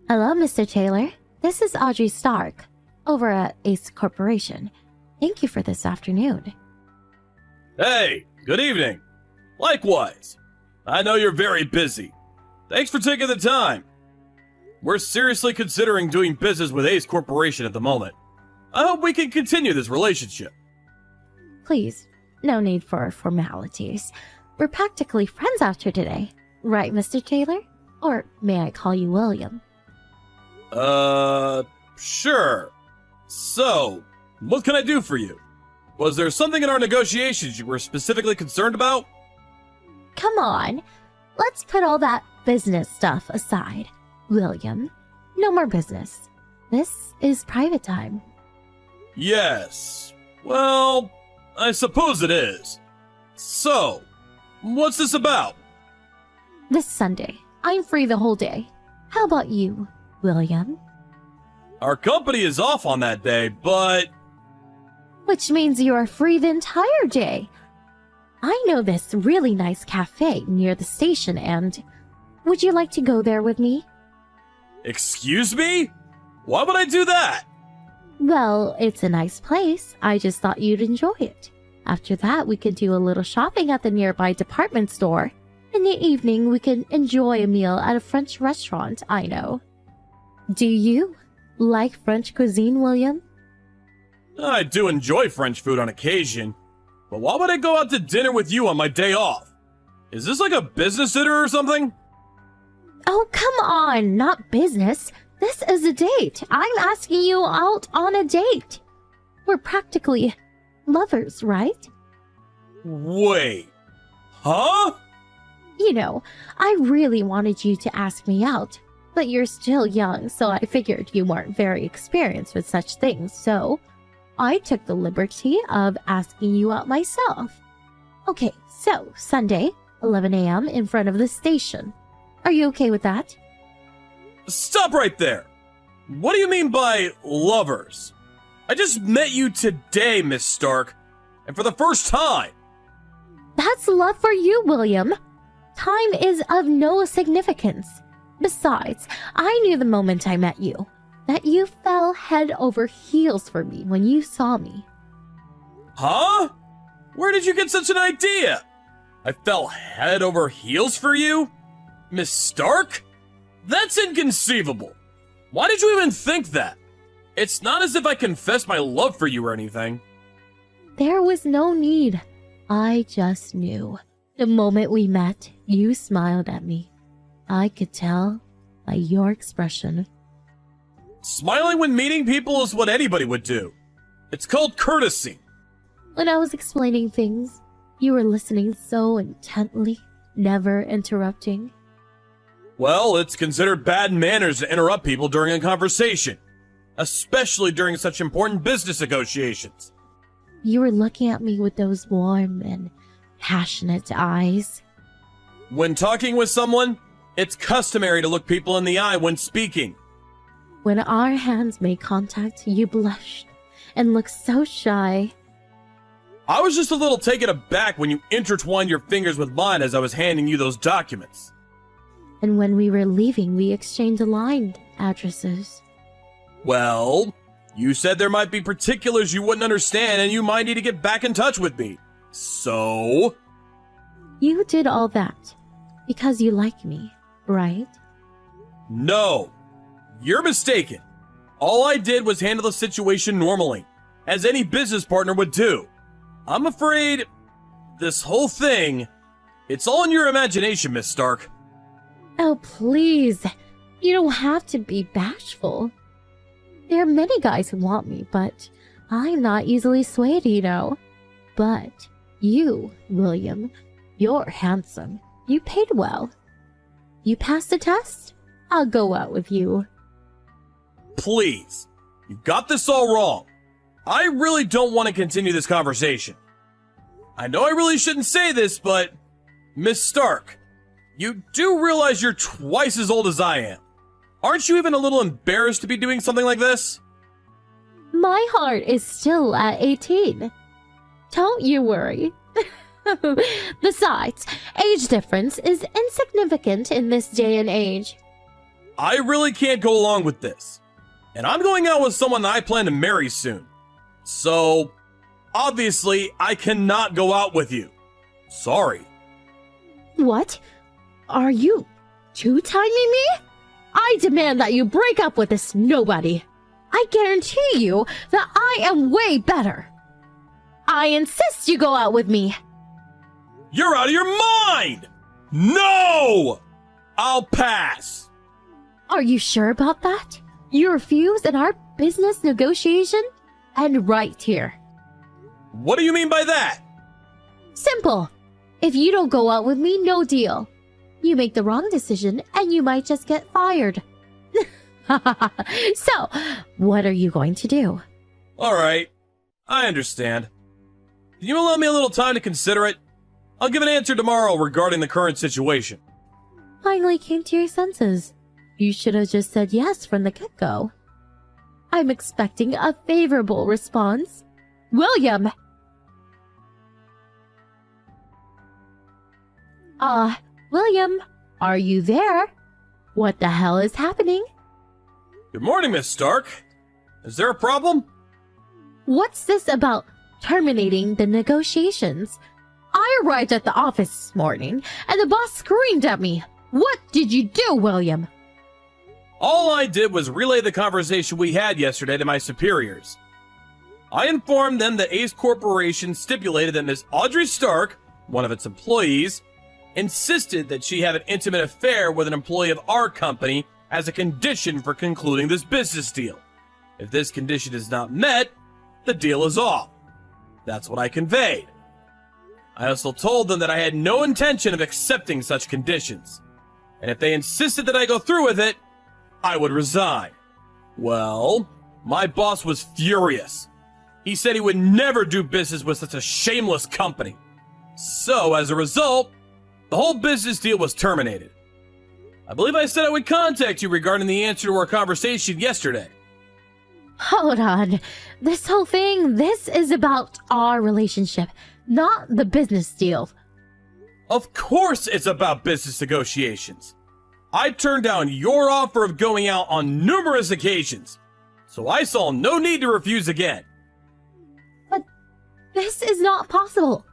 Hello, Mr. Taylor. This is Audrey Stark, over at Ace Corporation. Thank you for this afternoon. Hey, good evening. Likewise. I know you're very busy. Thanks for taking the time. We're seriously considering doing business with Ace Corporation at the moment. I hope we can continue this relationship. Please, no need for formalities. We're practically friends after today. Right, Mr. Taylor? Or may I call you William? Sure. So, what can I do for you? Was there something in our negotiations you were specifically concerned about? Come on. Let's put all that business stuff aside. William, no more business. This is private time. Yes. Well, I suppose it is. So, what's this about? This Sunday, I'm free the whole day. How about you, William? Our company is off on that day, but... Which means you are free the entire day. I know this really nice cafe near the station and... Would you like to go there with me? Excuse me? Why would I do that? Well, it's a nice place. I just thought you'd enjoy it. After that, we could do a little shopping at the nearby department store. In the evening, we could enjoy a meal at a French restaurant I know. Do you like French cuisine, William? I do enjoy French food on occasion, but why would I go out to dinner with you on my day off? Is this like a business dinner or something? Oh, come on, not business. This is a date. I'm asking you out on a date. We're practically lovers, right? Wait. Huh? You know, I really wanted you to ask me out, but you're still young, so I figured you weren't very experienced with such things, so I took the liberty of asking you out myself. Okay, so Sunday, 11 a.m. in front of the station. Are you okay with that? Stop right there. What do you mean by lovers? I just met you today, Miss Stark, and for the first time. That's love for you, William. Time is of no significance. Besides, I knew the moment I met you that you fell head over heels for me when you saw me. Huh? Where did you get such an idea? I fell head over heels for you? Miss Stark? That's inconceivable. Why did you even think that? It's not as if I confessed my love for you or anything. There was no need. I just knew. The moment we met, you smiled at me. I could tell by your expression. Smiling when meeting people is what anybody would do. It's called courtesy. When I was explaining things, you were listening so intently, never interrupting. Well, it's considered bad manners to interrupt people during a conversation, especially during such important business negotiations. You were looking at me with those warm and passionate eyes. When talking with someone, it's customary to look people in the eye when speaking. When our hands made contact, you blushed and looked so shy. I was just a little taken aback when you intertwined your fingers with mine as I was handing you those documents. And when we were leaving, we exchanged line addresses. Well, you said there might be particulars you wouldn't understand and you might need to get back in touch with me. So? You did all that because you like me, right? No. You're mistaken. All I did was handle the situation normally, as any business partner would do. I'm afraid this whole thing, it's all in your imagination, Miss Stark. Oh, please. You don't have to be bashful. There are many guys who want me, but I'm not easily swayed, you know. But you, William, you're handsome. You paid well. You passed the test? I'll go out with you. Please, you got this all wrong. I really don't want to continue this conversation. I know I really shouldn't say this, but Miss Stark, you do realize you're twice as old as I am. Aren't you even a little embarrassed to be doing something like this? My heart is still at 18. Don't you worry. Besides, age difference is insignificant in this day and age. I really can't go along with this. And I'm going out with someone that I plan to marry soon. So, obviously, I cannot go out with you. Sorry. What? Are you two-timing me? I demand that you break up with this nobody. I guarantee you that I am way better. I insist you go out with me. You're out of your mind! No! I'll pass. Are you sure about that? You refuse in our business negotiation? And right here. What do you mean by that? Simple. If you don't go out with me, no deal. You make the wrong decision and you might just get fired. So, what are you going to do? Alright, I understand. Can you allow me a little time to consider it? I'll give an answer tomorrow regarding the current situation. Finally came to your senses. You should have just said yes from the get-go. I'm expecting a favorable response. William! William, are you there? What the hell is happening? Good morning, Miss Stark. Is there a problem? What's this about terminating the negotiations? I arrived at the office this morning, and the boss screamed at me. What did you do, William? All I did was relay the conversation we had yesterday to my superiors. I informed them that Ace Corporation stipulated that Miss Audrey Stark, one of its employees, insisted that she have an intimate affair with an employee of our company as a condition for concluding this business deal. If this condition is not met, the deal is off. That's what I conveyed. I also told them that I had no intention of accepting such conditions, and if they insisted that I go through with it, I would resign. Well, my boss was furious. He said he would never do business with such a shameless company. So, as a result, the whole business deal was terminated. I believe I said I would contact you regarding the answer to our conversation yesterday. Hold on. This whole thing, this is about our relationship, not the business deal. Of course it's about business negotiations. I turned down your offer of going out on numerous occasions, so I saw no need to refuse again. But this is not possible.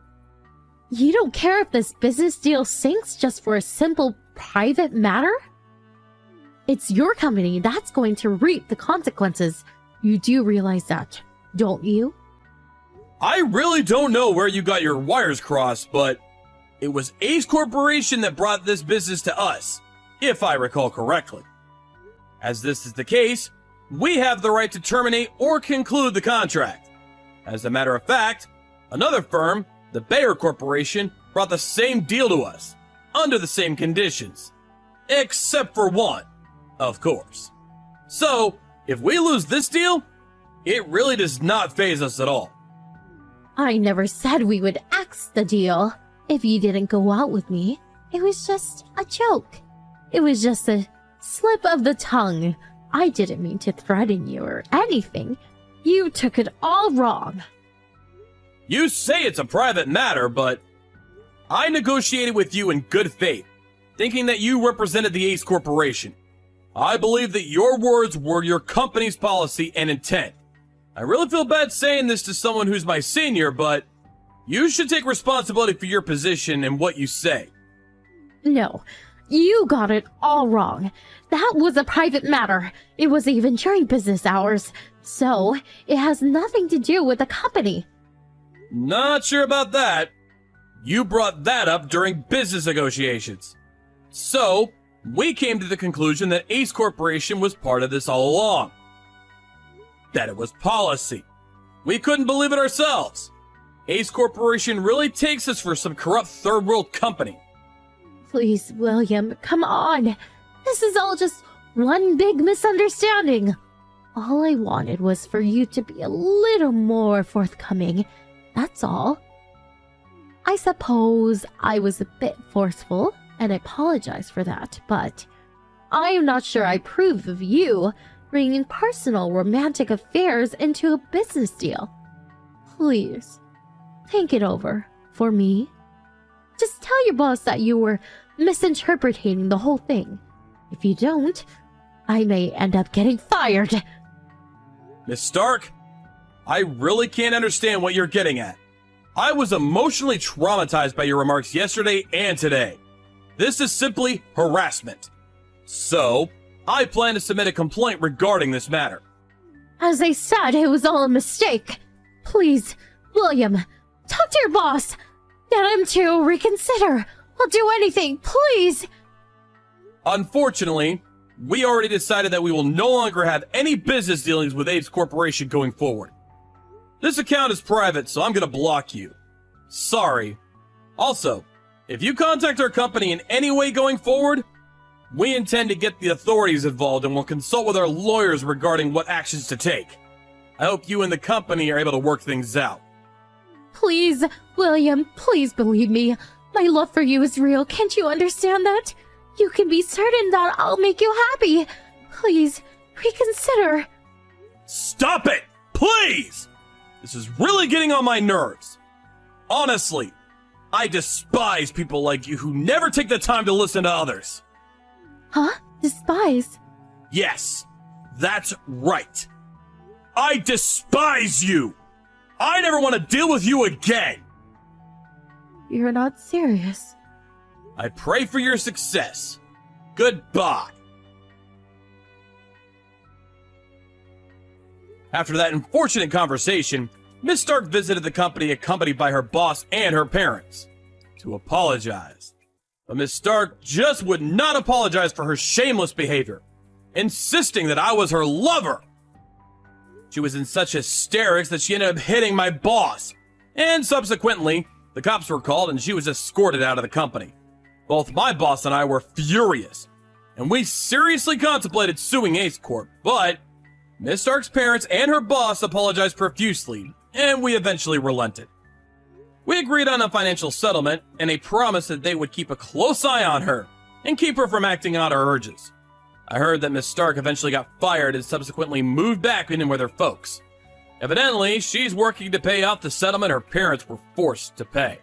You don't care if this business deal sinks just for a simple private matter? It's your company that's going to reap the consequences. You do realize that, don't you? I really don't know where you got your wires crossed, but it was Ace Corporation that brought this business to us, if I recall correctly. As this is the case, we have the right to terminate or conclude the contract. As a matter of fact, another firm, the Bayer Corporation, brought the same deal to us, under the same conditions. Except for one, of course. So, if we lose this deal, it really does not faze us at all. I never said we would axe the deal. If you didn't go out with me, it was just a joke. It was just a slip of the tongue. I didn't mean to threaten you or anything. You took it all wrong. You say it's a private matter, but I negotiated with you in good faith, thinking that you represented the Ace Corporation. I believe that your words were your company's policy and intent. I really feel bad saying this to someone who's my senior, but you should take responsibility for your position and what you say. No, you got it all wrong. That was a private matter. It was even during business hours, so it has nothing to do with the company. Not sure about that. You brought that up during business negotiations. So, we came to the conclusion that Ace Corporation was part of this all along. That it was policy. We couldn't believe it ourselves. Ace Corporation really takes us for some corrupt third world company. Please, William, come on. This is all just one big misunderstanding. All I wanted was for you to be a little more forthcoming. That's all. I suppose I was a bit forceful, and I apologize for that, but I am not sure I approve of you bringing personal romantic affairs into a business deal. Please, think it over for me. Just tell your boss that you were misinterpreting the whole thing. If you don't, I may end up getting fired. Miss Stark, I really can't understand what you're getting at. I was emotionally traumatized by your remarks yesterday and today. This is simply harassment. So, I plan to submit a complaint regarding this matter. As I said, it was all a mistake. Please, William, talk to your boss. Get him to reconsider. I'll do anything, please. Unfortunately, we already decided that we will no longer have any business dealings with Apes Corporation going forward. This account is private, so I'm gonna block you. Sorry. Also, if you contact our company in any way going forward, we intend to get the authorities involved and will consult with our lawyers regarding what actions to take. I hope you and the company are able to work things out. Please, William, please believe me. My love for you is real. Can't you understand that? You can be certain that I'll make you happy. Please, reconsider. Stop it! Please! This is really getting on my nerves. Honestly, I despise people like you who never take the time to listen to others. Huh? Despise? Yes, that's right. I despise you! I never want to deal with you again! You're not serious. I pray for your success. Goodbye. After that unfortunate conversation, Miss Stark visited the company accompanied by her boss and her parents to apologize. But Miss Stark just would not apologize for her shameless behavior, insisting that I was her lover. She was in such hysterics that she ended up hitting my boss, and subsequently, the cops were called and she was escorted out of the company. Both my boss and I were furious, and we seriously contemplated suing Ace Corp, but Miss Stark's parents and her boss apologized profusely, and we eventually relented. We agreed on a financial settlement and a promise that they would keep a close eye on her and keep her from acting out her urges. I heard that Miss Stark eventually got fired and subsequently moved back in with her folks. Evidently, she's working to pay off the settlement her parents were forced to pay.